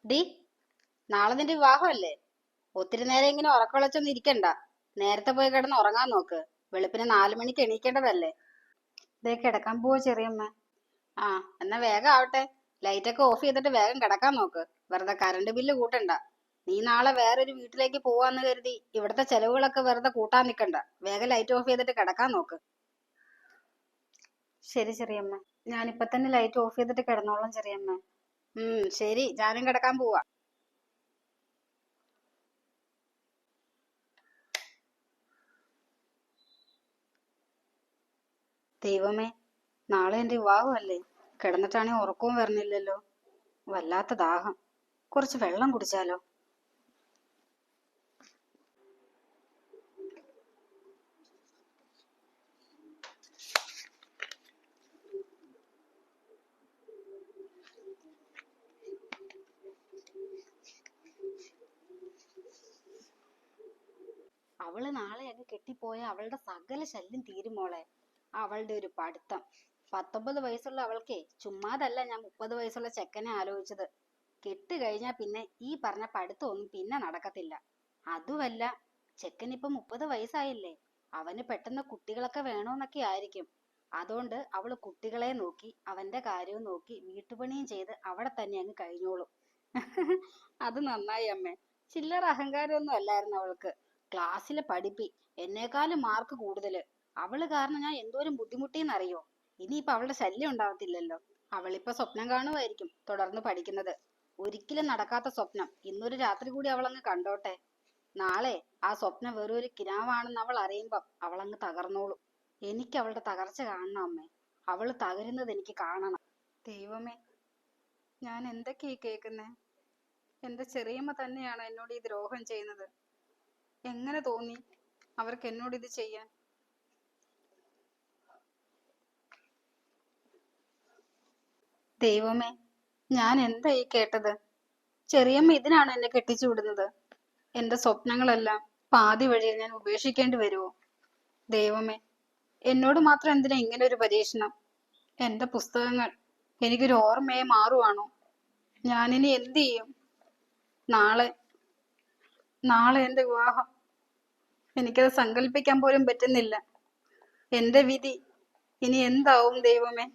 D, നാളെ നിന്റെ വിവാഹമല്ലേ? ഒത്തിരി നേരം ഇങ്ങനെ ഉറക്കളച്ചൊന്നും ഇരിക്കണ്ട. നേരത്തെ പോയി കിടന്ന് ഉറങ്ങാൻ നോക്ക്. വെളുപ്പിന് 4 മണിക്ക് എണീക്കേണ്ടതല്ലേ. ദേ കിടക്കാൻ പോവാ ചെറിയമ്മ. ആ, എന്നാ വേഗം ആവട്ടെ. ലൈറ്റൊക്കെ ഓഫ് ചെയ്തിട്ട് വേഗം കിടക്കാൻ നോക്ക്. വെറുതെ കറണ്ട് ബില്ല് കൂട്ടണ്ട. നീ നാളെ വേറൊരു വീട്ടിലേക്ക് പോവാന്ന് കരുതി ഇവിടുത്തെ ചെലവുകളൊക്കെ വെറുതെ കൂട്ടാൻ നിക്കണ്ട. വേഗം ലൈറ്റ് ഓഫ് ചെയ്തിട്ട് കിടക്കാൻ നോക്ക്. ശരി ചെറിയമ്മ, ഞാനിപ്പൊ തന്നെ ലൈറ്റ് ഓഫ് ചെയ്തിട്ട് കിടന്നോളാം ചെറിയമ്മ. ശരി, ഞാനും കിടക്കാൻ പോവാ. ദൈവമേ, നാളെ എന്റെ വിവാഹമല്ലേ? കിടന്നിട്ടാണെങ്കിൽ ഉറക്കവും വരണില്ലല്ലോ. വല്ലാത്ത ദാഹം. കുറച്ച് വെള്ളം കുടിച്ചാലോ. അവള് നാളെ അങ്ങ് കെട്ടിപ്പോയ അവളുടെ സകല ശല്യം തീരുമോളെ. അവളുടെ ഒരു പഠിത്തം. 19 വയസ്സുള്ള അവൾക്കേ ചുമ്മാതല്ല ഞാൻ 30 വയസ്സുള്ള ചെക്കനെ ആലോചിച്ചത്. കെട്ട് കഴിഞ്ഞാ പിന്നെ ഈ പറഞ്ഞ പഠിത്തമൊന്നും പിന്നെ നടക്കത്തില്ല. അതുമല്ല, ചെക്കനിപ്പം 30 വയസ്സായില്ലേ. അവന് പെട്ടെന്ന് കുട്ടികളൊക്കെ വേണോന്നൊക്കെ ആയിരിക്കും. അതുകൊണ്ട് അവള് കുട്ടികളെ നോക്കി അവന്റെ കാര്യവും നോക്കി വീട്ടുപണിയും ചെയ്ത് അവിടെ തന്നെ അങ്ങ് കഴിഞ്ഞോളും. അത് നന്നായി അമ്മേ. ചില്ലറ അഹങ്കാരമൊന്നും അല്ലായിരുന്നു അവൾക്ക്. ക്ലാസ്സിലെ പഠിപ്പി എന്നെക്കാളും മാർക്ക് കൂടുതല്. അവള് കാരണം ഞാൻ എന്തോരം ബുദ്ധിമുട്ടിന്നറിയോ. ഇനിയിപ്പൊ അവളുടെ ശല്യം ഉണ്ടാവത്തില്ലല്ലോ. അവളിപ്പൊ സ്വപ്നം കാണുമായിരിക്കും തുടർന്ന് പഠിക്കുന്നത്. ഒരിക്കലും നടക്കാത്ത സ്വപ്നം ഇന്നൊരു രാത്രി കൂടി അവളങ്ങ് കണ്ടോട്ടെ. നാളെ ആ സ്വപ്നം വെറൊരു കിനാവാണെന്ന് അവൾ അറിയുമ്പം അവളങ്ങ് തകർന്നോളും. എനിക്ക് അവളുടെ തകർച്ച കാണണം അമ്മേ. അവള് തകരുന്നത് എനിക്ക് കാണണം. ദൈവമേ, ഞാൻ എന്തൊക്കെയാ കേൾക്കുന്നേ? എന്റെ ചെറിയമ്മ തന്നെയാണോ എന്നോട് ഈ ദ്രോഹം ചെയ്യുന്നത്? എങ്ങനെ തോന്നി അവർക്ക് എന്നോട് ഇത് ചെയ്യാൻ? ദൈവമേ, ഞാൻ എന്താ ഈ കേട്ടത്? ചെറിയമ്മ ഇതിനാണ് എന്നെ കെട്ടിച്ചു വിടുന്നത്? എന്റെ സ്വപ്നങ്ങളെല്ലാം പാതി വഴിയിൽ ഞാൻ ഉപേക്ഷിക്കേണ്ടി വരുമോ? ദൈവമേ, എന്നോട് മാത്രം എന്തിനാ ഇങ്ങനെ ഒരു പരീക്ഷണം? എന്റെ പുസ്തകങ്ങൾ എനിക്കൊരു ഓർമ്മയെ മാറുവാണോ? ഞാനിനി എന്ത് ചെയ്യും? നാളെ നാളെ എന്റെ വിവാഹം. എനിക്കത് സങ്കല്പിക്കാൻ പോലും പറ്റുന്നില്ല. എന്റെ വിധി ഇനി എന്താവും ദൈവമേ?